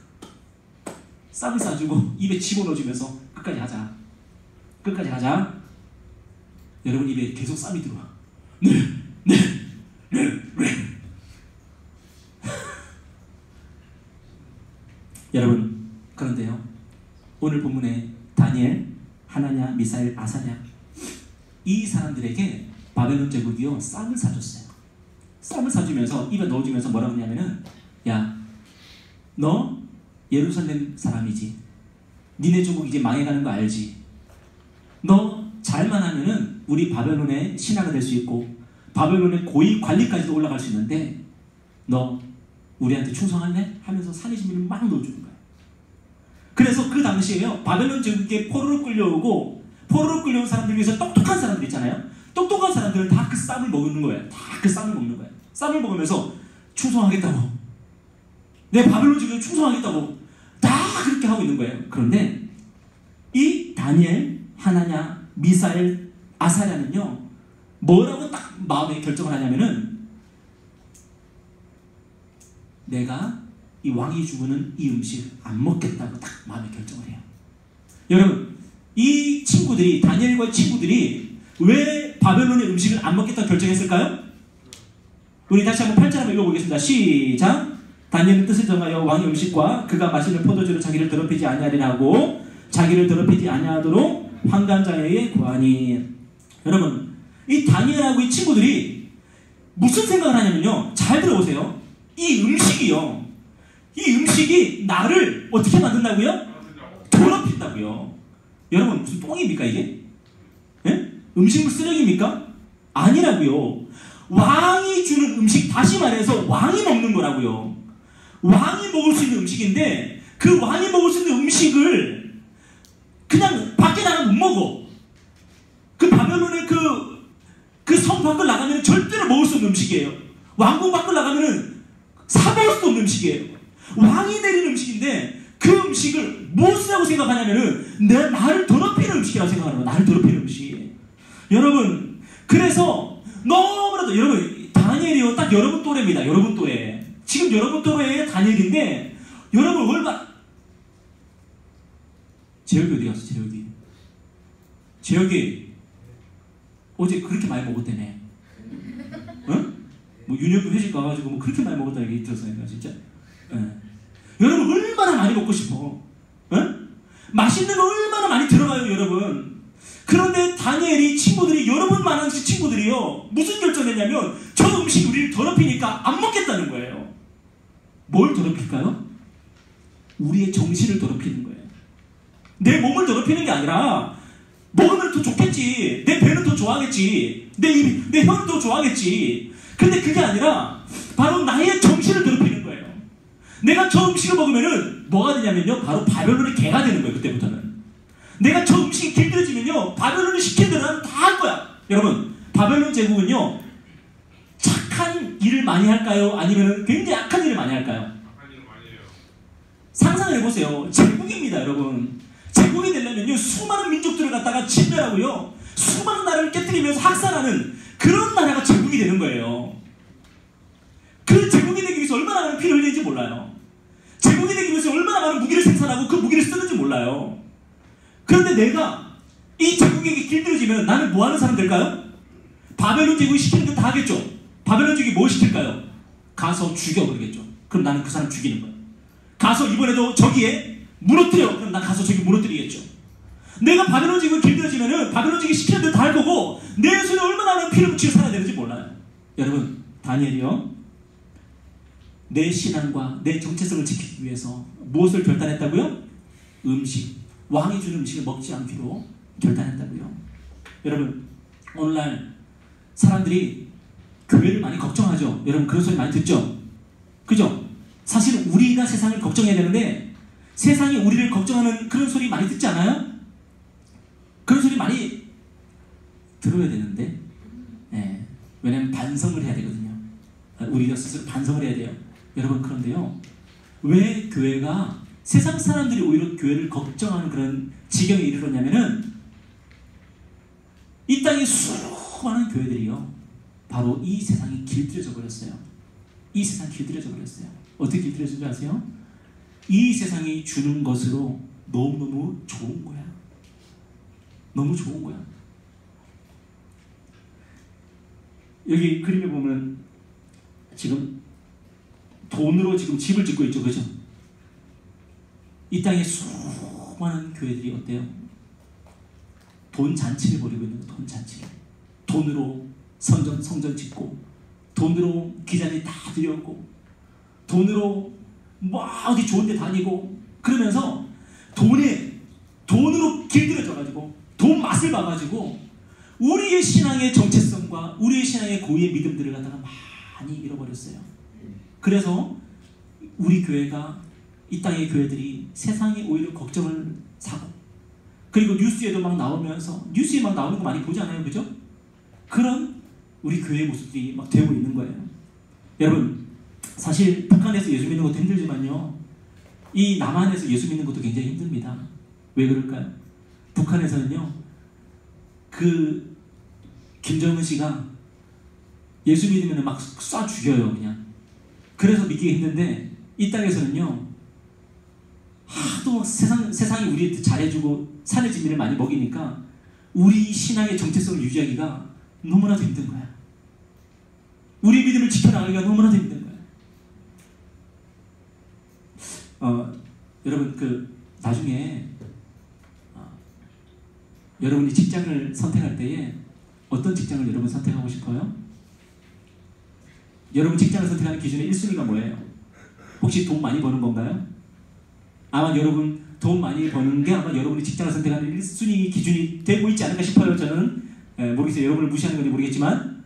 쌈을 싸주고 입에 집어넣어주면서 끝까지 하자. 끝까지 가자. 여러분 입에 계속 쌈이 들어와. 네. 여러분, 그런데요, 오늘 본문에 다니엘, 하나냐, 미사엘, 아사냐, 이 사람들에게 바벨론 제국이요 쌈을 사줬어요. 쌈을 사주면서 입에 넣어주면서 뭐라고 하냐면은, 야, 너 예루살렘 사람이지. 니네 조국 이제 망해가는 거 알지? 너 잘만 하면은 우리 바벨론의 신하가 될 수 있고 바벨론의 고위 관리까지도 올라갈 수 있는데 너 우리한테 충성할래? 하면서 산의 진미를 막 넣어주는 거야. 그래서 그 당시에요, 바벨론 제국에 포로로 끌려오고 포로로 끌려온 사람들 중에서 똑똑한 사람들 있잖아요. 똑똑한 사람들은 다 그 쌈을 먹는 거예요. 다 그 쌈을 먹는 거예요. 쌈을 먹으면서 충성하겠다고, 내 바벨론 제국에 충성하겠다고 다 그렇게 하고 있는 거예요. 그런데 이 다니엘, 하나냐, 미사엘, 아사랴는요 뭐라고 딱 마음에 결정을 하냐면은, 내가 이 왕이 주고는 이 음식 안 먹겠다고 딱 마음에 결정을 해요. 여러분, 이 친구들이, 다니엘과 친구들이 왜 바벨론의 음식을 안 먹겠다고 결정했을까요? 우리 다시 한번 8절 한번 읽어보겠습니다. 시작. 다니엘은 뜻을 정하여 왕의 음식과 그가 마시는 포도주로 자기를 더럽히지 아니하리라 하고 자기를 더럽히지 아니하도록 환관장에게 구하니. 여러분, 이 다니엘하고 이 친구들이 무슨 생각을 하냐면요, 잘 들어보세요. 이 음식이요, 이 음식이 나를 어떻게 만든다고요? 더럽힌다고요. 여러분, 무슨 똥입니까 이게? 예? 음식물 쓰레기입니까? 아니라고요. 왕이 주는 음식, 다시 말해서 왕이 먹는 거라고요. 왕이 먹을 수 있는 음식인데 그 왕이 먹을 수 있는 음식을 그냥 밖에 나가면 못 먹어. 그 바벨론의 그 성 밖을 나가면 절대로 먹을 수 없는 음식이에요. 왕궁 밖을 나가면 사먹을 수 없는 음식이에요. 왕이 내린 음식인데 그 음식을 무엇이라고 생각하냐면은 나를 더럽히는 음식이라고 생각하는 거예요. 나를 더럽히는 음식. 여러분, 그래서 너무나도, 여러분, 다니엘이요 딱 여러분 또래입니다. 여러분 또래. 지금 여러분 또래의 다니엘인데 여러분 얼마, 재혁이 어디 갔어? 재혁이 어제 그렇게 많이 먹었다며. 응? 뭐 윤혁이 회식 가가지고 뭐 그렇게 많이 먹었다는 얘기 들었어요. 진짜. 여러분 얼마나 많이 먹고 싶어. 응? 맛있는 거 얼마나 많이 들어가요, 여러분. 그런데 다니엘이, 친구들이, 여러분 많은 친구들이요 무슨 결정했냐면 저 음식이 우리를 더럽히니까 안 먹겠다는 거예요. 뭘 더럽힐까요? 우리의 정신을 더럽히는 거예요. 내 몸을 더럽히는 게 아니라, 먹으면 더 좋겠지, 내 배는 더 좋아하겠지, 내 혀는 더 좋아하겠지. 근데 그게 아니라 바로 나의 정신을 더럽히는 거예요. 내가 저 음식을 먹으면은 뭐가 되냐면요, 바로 바벨론의 개가 되는 거예요. 그때부터는 내가 저 음식이 길들여지면요 바벨론이 시킨 대로 나는 다 할 거야. 여러분, 바벨론 제국은요 착한 일을 많이 할까요? 아니면 굉장히 악한 일을 많이 할까요? 악한 일을 많이 해요. 상상을 해보세요. 제국입니다, 여러분. 제국이 되려면요 수많은 민족들을 갖다가 진멸하고요 수많은 나라를 깨뜨리면서 학살하는 그런 나라가 제국이 되는 거예요. 그 제국이 되기 위해서 얼마나 많은 피를 흘리는지 몰라요. 제국이 되기 위해서 얼마나 많은 무기를 생산하고 그 무기를 쓰는지 몰라요. 그런데 내가 이 제국에게 길들여지면 나는 뭐 하는 사람 될까요? 바벨론 제국이 시키는 거 다 하겠죠. 바벨론 제국이 뭘 시킬까요? 가서 죽여 그러겠죠. 그럼 나는 그 사람 죽이는 거야. 가서 이번에도 저기에 무너뜨려. 그럼 나 가서 저기 무너뜨리겠죠. 내가 바벨론 지금 길들여지면은 바벨론 지기 시키는 대로 다 할 거고 내 손에 얼마나 많은 피를 묻히고 살아야 되는지 몰라요. 여러분, 다니엘이요, 내 신앙과 내 정체성을 지키기 위해서 무엇을 결단했다고요? 음식, 왕이 주는 음식을 먹지 않기로 결단했다고요. 여러분, 오늘날 사람들이 교회를 많이 걱정하죠. 여러분, 그런 소리 많이 듣죠? 그죠? 사실 우리가 세상을 걱정해야 되는데 세상이 우리를 걱정하는 그런 소리 많이 듣지 않아요? 그런 소리 많이 들어야 되는데, 예, 왜냐하면 반성을 해야 되거든요. 우리가 스스로 반성을 해야 돼요. 여러분, 그런데요, 왜 교회가 세상 사람들이 오히려 교회를 걱정하는 그런 지경에 이르렀냐면은 이 땅에 수많은 교회들이요, 바로 이 세상이 길들여져 버렸어요. 이 세상이 길들여져 버렸어요. 어떻게 길들여진지 아세요? 이 세상이 주는 것으로 너무너무 좋은 거야. 너무 좋은 거야. 여기 그림에 보면 지금 돈으로 지금 집을 짓고 있죠. 그죠? 이 땅에 수많은 교회들이 어때요? 돈 잔치를 벌이고 있는 거예요. 돈 잔치를. 돈으로 성전 짓고, 돈으로 기자들이 다 들여오고, 돈으로 뭐 어디 좋은 데 다니고, 그러면서 돈으로 길들여져가지고 돈 맛을 봐가지고 우리의 신앙의 정체성과 우리의 신앙의 고유의 믿음들을 갖다가 많이 잃어버렸어요. 그래서 우리 교회가, 이 땅의 교회들이 세상에 오히려 걱정을 사고, 그리고 뉴스에도 막 나오면서, 뉴스에 막 나오는 거 많이 보지 않아요? 그죠? 그런 우리 교회의 모습들이 막 되고 있는 거예요. 여러분, 사실 북한에서 예수 믿는 것도 힘들지만요, 이 남한에서 예수 믿는 것도 굉장히 힘듭니다. 왜 그럴까요? 북한에서는요, 그 김정은 씨가 예수 믿으면 막 쏴 죽여요, 그냥. 그래서 믿기가 힘든데, 이 땅에서는요, 하도 세상이 우리한테 잘해주고 산의 진미를 많이 먹이니까 우리 신앙의 정체성을 유지하기가 너무나도 힘든 거야. 우리 믿음을 지켜나가기가 너무나도 힘든 거야. 여러분, 나중에 여러분이 직장을 선택할 때에 어떤 직장을 여러분 선택하고 싶어요? 여러분 직장을 선택하는 기준의 1순위가 뭐예요? 혹시 돈 많이 버는 건가요? 아마 여러분 돈 많이 버는 게 아마 여러분이 직장을 선택하는 1순위 기준이 되고 있지 않을까 싶어요. 저는 모르겠어요. 여러분을 무시하는 건지 모르겠지만,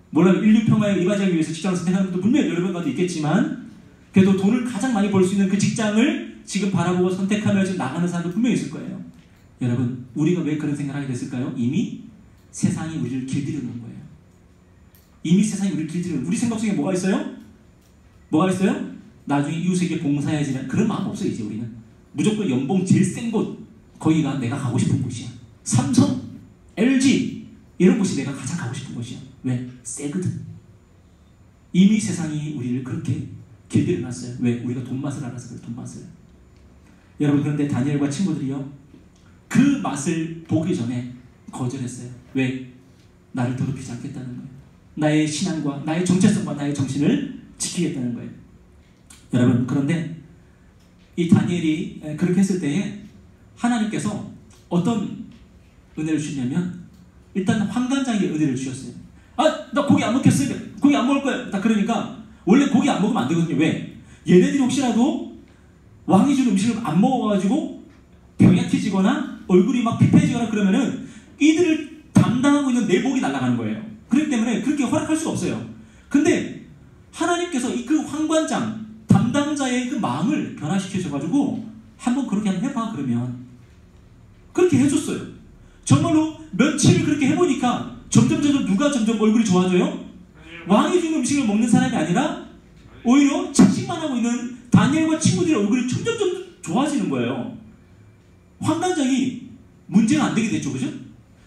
물론 인류 평화에 이바지하기 위해서 직장을 선택하는 것도 분명히 여러분 가운데 있겠지만, 그래도 돈을 가장 많이 벌 수 있는 그 직장을 지금 바라보고 선택하며 지금 나가는 사람도 분명히 있을 거예요. 여러분, 우리가 왜 그런 생각을 하게 됐을까요? 이미 세상이 우리를 길들여놓은 거예요. 이미 세상이 우리를 길들여놓은, 우리 생각 속에 뭐가 있어요? 뭐가 있어요? 나중에 이웃에게 봉사해야지, 그런 마음 없어요. 이제 우리는 무조건 연봉 제일 센 곳, 거기가 내가 가고 싶은 곳이야. 삼성, LG 이런 곳이 내가 가장 가고 싶은 곳이야. 왜? 세거든. 이미 세상이 우리를 그렇게 길들여놨어요. 왜? 우리가 돈 맛을 알아서 그래. 돈 맛을. 여러분, 그런데 다니엘과 친구들이요, 그 맛을 보기 전에 거절했어요. 왜? 나를 더럽히지 않겠다는 거예요. 나의 신앙과 나의 정체성과 나의 정신을 지키겠다는 거예요. 여러분, 그런데 이 다니엘이 그렇게 했을 때에 하나님께서 어떤 은혜를 주냐면, 일단 환관장에게 은혜를 주셨어요. 나 고기 안 먹겠어요. 고기 안 먹을 거예요. 딱 그러니까 원래 고기 안 먹으면 안 되거든요. 왜? 얘네들이 혹시라도 왕이 준 음식을 안 먹어가지고 병약해지거나 얼굴이 막 피폐해지거나 그러면은 이들을 담당하고 있는 내 목이 날아가는 거예요. 그렇기 때문에 그렇게 허락할 수가 없어요. 근데 하나님께서 그 환관장 담당자의 그 마음을 변화시키셔가지고 한번 그렇게 한번 해봐. 그러면 그렇게 해줬어요. 정말로 며칠을 그렇게 해보니까 점점 누가 점점 얼굴이 좋아져요? 왕이 준 음식을 먹는 사람이 아니라 오히려 채식만 하고 있는 다니엘과 친구들의 얼굴이 점점 좋아지는 거예요. 환관장이 문제가 안 되게 됐죠. 그죠?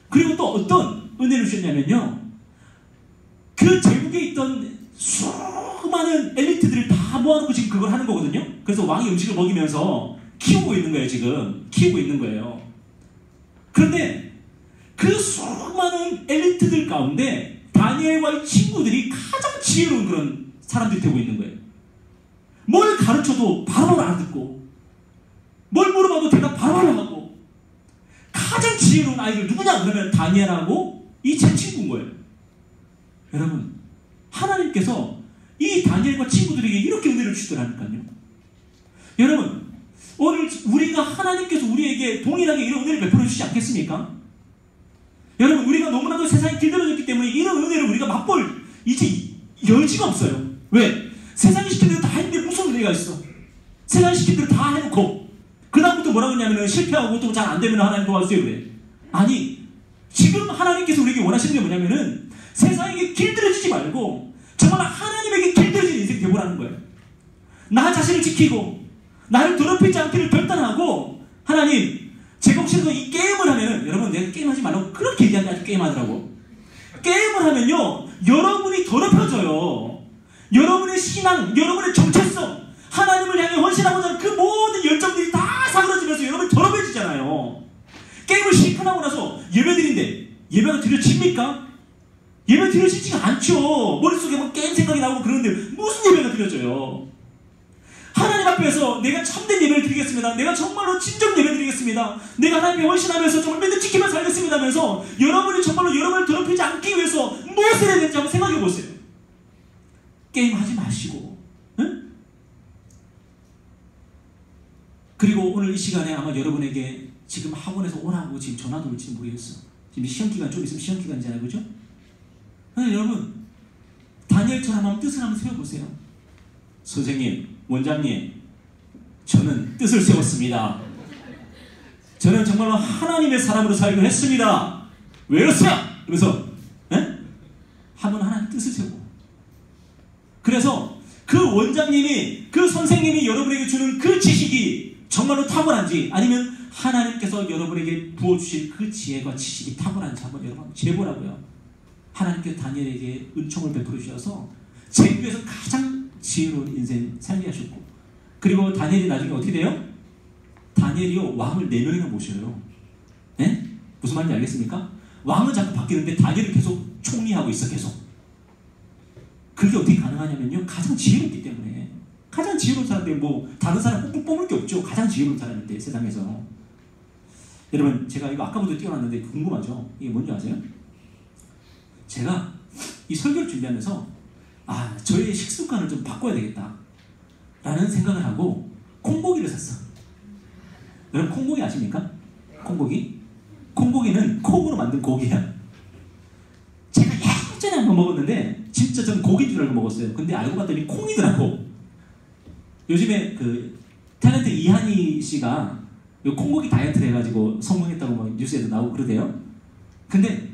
그리고 또 어떤 은혜를 주셨냐면요, 그 제국에 있던 수많은 엘리트들을 다 모아놓고 지금 그걸 하는 거거든요. 그래서 왕이 음식을 먹이면서 키우고 있는 거예요. 지금 키우고 있는 거예요. 그런데 그 수많은 엘리트들 가운데 다니엘과의 친구들이 가장 지혜로운 그런 사람들이 되고 있는 거예요. 뭘 가르쳐도 바로 알아듣고, 뭘 물어봐도 대답 바로 하고, 가장 지혜로운 아이들 누구냐 그러면 다니엘하고 이 제 친구인 거예요. 여러분, 하나님께서 이 다니엘과 친구들에게 이렇게 은혜를 주시더라니까요. 여러분, 오늘 우리가 하나님께서 우리에게 동일하게 이런 은혜를 베풀어 주시지 않겠습니까? 여러분, 우리가 너무나도 세상에 길들여졌기 때문에 이런 은혜를 우리가 맛볼 이제 여지가 없어요. 왜? 세상이 시킨 대로 다 했는데 무슨 은혜가 있어? 세상이 시킨 대로 다 해놓고 그 다음부터 뭐라고 했냐면 실패하고 또 잘 안 되면 하나님 도와주세요 그래. 아니, 지금 하나님께서 우리에게 원하시는 게 뭐냐면은 세상에게 길들여지지 말고 정말 하나님에게 길들여진 인생이 되보라는 거예요. 나 자신을 지키고 나를 더럽히지 않기를 결단하고, 하나님, 제가 혹시라도 이 게임을 하면은, 여러분, 내가 게임하지 말라고 그렇게 얘기하는데 아주 게임하더라고. 게임을 하면요, 여러분이 더럽혀져요. 여러분의 신앙, 여러분의 정체성, 하나님을 향해 헌신하고자 하는 그 모든 열정들이 다 사그러지면서 여러분이 더럽혀지잖아요. 게임을 시작하고 나서 예배드린데 예배가 드려집니까? 예배 드려지지가 않죠. 머릿속에 막 게임 생각이 나오고 그러는데 무슨 예배가 드려져요? 하나님 앞에서 내가 참된 예배를 드리겠습니다. 내가 정말로 진정 예배 드리겠습니다. 내가 하나님께 헌신하면서 정말 믿음 지키며 살겠습니다 하면서 여러분이 정말로 여러분을 더럽히지 않기 위해서 무엇을 해야 되는지 한번 생각해 보세요. 게임하지 마시고, 응? 그리고 오늘 이 시간에 아마 여러분에게 지금 학원에서 오라고 지금 전화도 올지 모르겠어. 지금 시험기간 좀 있으면 시험기간이잖아요, 그죠? 근데 여러분, 다니엘처럼 한번 뜻을 한번 세워보세요. 선생님, 원장님, 저는 뜻을 세웠습니다. 저는 정말로 하나님의 사람으로 살기로 했습니다. 왜 이러세요? 그래서 한번 하나님 뜻을 세우고, 그래서 그 원장님이, 그 선생님이 여러분에게 주는 그 지식이 정말로 탁월한지, 아니면 하나님께서 여러분에게 부어주실 그 지혜와 지식이 탁월한지 한번 여러분 재보라고요. 하나님께서 다니엘에게 은총을 베풀어 주셔서 제국에서 가장 지혜로운 인생 살게 하셨고, 그리고 다니엘이 나중에 어떻게 돼요? 다니엘이요, 왕을 4명이나 모셔요. 네? 무슨 말인지 알겠습니까? 왕은 자꾸 바뀌는데 다니엘은 계속 총리하고 있어, 계속. 그게 어떻게 가능하냐면요, 가장 지혜롭기 때문에. 가장 지혜로운 사람인데 뭐 다른 사람 꾹꾹 뽑을 게 없죠. 가장 지혜로운 사람인데, 세상에서. 여러분, 제가 이거 아까부터 띄워놨는데 궁금하죠? 이게 뭔지 아세요? 제가 이 설교를 준비하면서 저의 식습관을 좀 바꿔야 되겠다 라는 생각을 하고 콩고기를 샀어. 여러분, 콩고기 아십니까? 콩고기? 콩고기는 콩으로 만든 고기야. 제가 예전에 한번 먹었는데 진짜 저는 고기인 줄 알고 먹었어요. 근데 알고 봤더니 콩이더라고. 요즘에 그 탤런트 이한희 씨가 요 콩고기 다이어트를 해가지고 성공했다고 막 뉴스에도 나오고 그러대요. 근데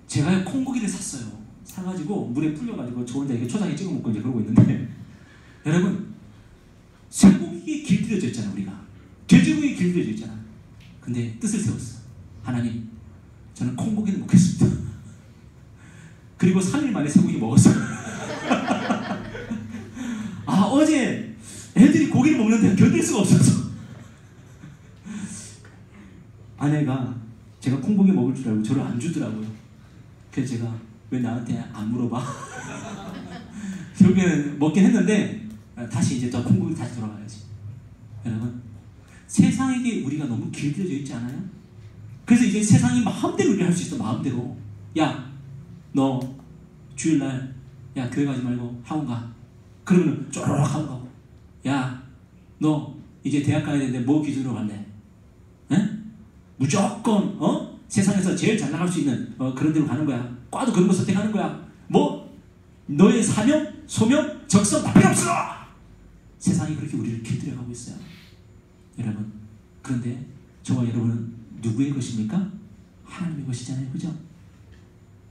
제가 콩고기를 샀어요. 사가지고 물에 불려가지고 저 혼자 이렇게 초장에 찍어 먹고 이제 그러고 있는데, 여러분, 쇠고기에 길들여져 있잖아, 우리가. 돼지고기에 길들여져 있잖아. 근데 뜻을 세웠어. 하나님, 저는 콩고기를 먹겠습니다. 그리고 3일 만에 쇠고기 먹었어요. 어제 애들이 고기를 먹는데 견딜 수가 없어서 아내가 제가 콩고기 먹을 줄 알고 저를 안 주더라고요. 그래서 제가 왜 나한테 안 물어봐? 결국에는 먹긴 했는데 다시 이제 또 콩고기 다시 돌아가야지. 여러분, 세상에게 우리가 너무 길들여져 있지 않아요? 그래서 이제 세상이 마음대로 우리를 할 수 있어. 마음대로. 야, 너 주일날 야 교회 가지 말고 학원 가. 그러면 쪼르륵 학원 가고. 야, 너 이제 대학 가야 되는데 뭐 기준으로 갈래? 무조건 세상에서 제일 잘 나갈 수 있는 그런 데로 가는 거야. 과도 그런 거 선택하는 거야. 뭐 너의 사명, 소명, 적성 다 필요 없어. 세상이 그렇게 우리를 길들여가고 있어요. 여러분, 그런데 저와 여러분은 누구의 것입니까? 하나님의 것이잖아요, 그죠?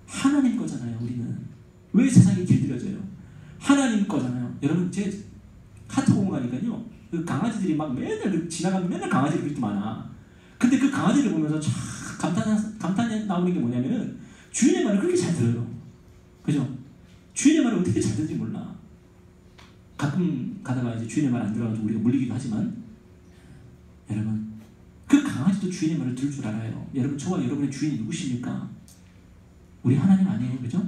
하나님 거잖아요. 우리는 왜 세상이 길들여져요? 하나님 거잖아요. 여러분, 제 카톡 가니까요, 그 강아지들이 막 맨날 지나가면 맨날 강아지들이 그렇게 많아. 근데 그 강아지를 보면서 참 감탄이 나오는 게 뭐냐면은 주인의 말을 그렇게 잘 들어요. 그죠? 주인의 말을 어떻게 잘 듣는지 몰라. 가끔 가다가 이제 주인의 말 안 들어가지고 우리가 물리기도 하지만, 여러분, 그 강아지도 주인의 말을 들을 줄 알아요. 여러분, 저와 여러분의 주인이 누구십니까? 우리 하나님 아니에요, 그죠?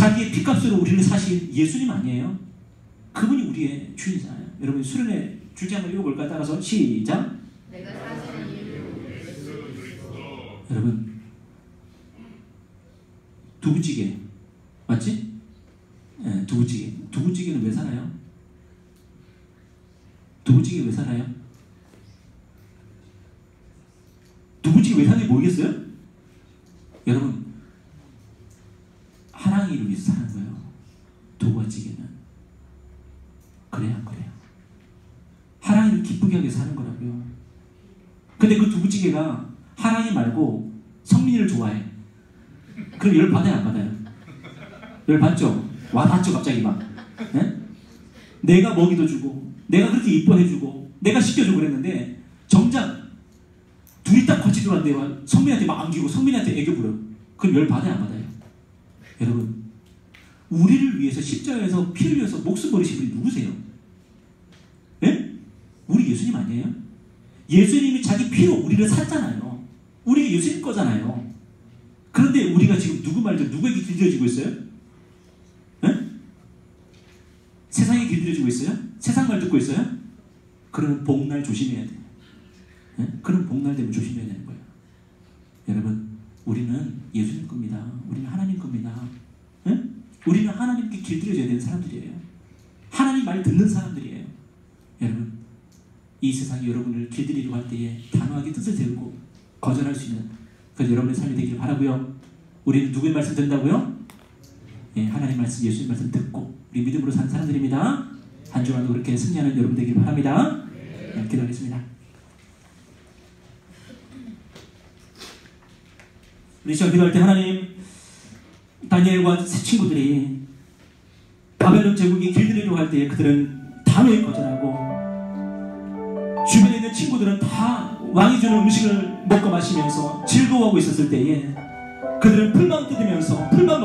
자기의 피값으로 우리를 사신 예수님 아니에요? 그분이 우리의 주인이잖아요. 여러분 수련회 주제 한번 읽어볼까요? 따라서 시작. 여러분 두부찌개 맞지? 네, 두부찌개. 두부찌개는 왜 살아요? 두부찌개 왜 살아요? 두부찌개 왜 사는지 모르겠어요? 여러분 하나님을 위해서 사는 거예요. 두부찌개는 그래요 안 그래요? 하나님을 기쁘게 하기 위해서 사는 거라고요. 근데 그 두부찌개가 하나님 말고 성민이를 좋아해. 그럼 열 받아요 안 받아요? 열 받죠? 와닿죠 갑자기 막. 네? 내가 먹이도 주고 내가 그렇게 이뻐해주고 내가 시켜주고 그랬는데 정작 둘이 딱 같이 들어왔는데 성민한테 막 안기고 성민한테 애교 부려. 그럼 열 받아요 안 받아요? 여러분 우리를 위해서 십자가에서 피 흘려서 목숨 버리신 분이 누구세요? 네? 우리 예수님 아니에요? 예수님이 자기 피로 우리를 샀잖아요. 우리가 예수님 거잖아요. 그런데 우리가 지금 누구 말대로 누구에게 길들여지고 있어요? 네? 세상에 길들여지고 있어요? 세상 말 듣고 있어요? 그러면 복날 조심해야 돼요. 네? 그럼 복날 되면 조심해야 되는 거예요. 여러분 우리는 예수님 겁니다. 우리는 하나님 겁니다. 네? 우리는 하나님께 길들여져야 되는 사람들이에요. 하나님 말 듣는 사람들이에요. 여러분 이 세상이 여러분을 길들이려고 할 때에 단호하게 뜻을 세우고 거절할 수 있는 그래서 여러분의 삶이 되길 바라고요. 우리는 누구의 말씀 듣는다고요? 예, 하나님 말씀, 예수님 말씀 듣고 우리 믿음으로 사는 사람들입니다. 한 주간도 그렇게 승리하는 여러분 되길 바랍니다. 네, 기도하겠습니다. 우리 시간 기도할 때 하나님 다니엘과 세 친구들이 바벨론 제국이 길들이려고 할 때에 그들은 단호히 거절하고 주변에 있는 친구들은 다 왕이 주는 음식을 먹고 마시면서 즐거워하고 있었을 때에 그들은 풀만 뜯으면서 풀만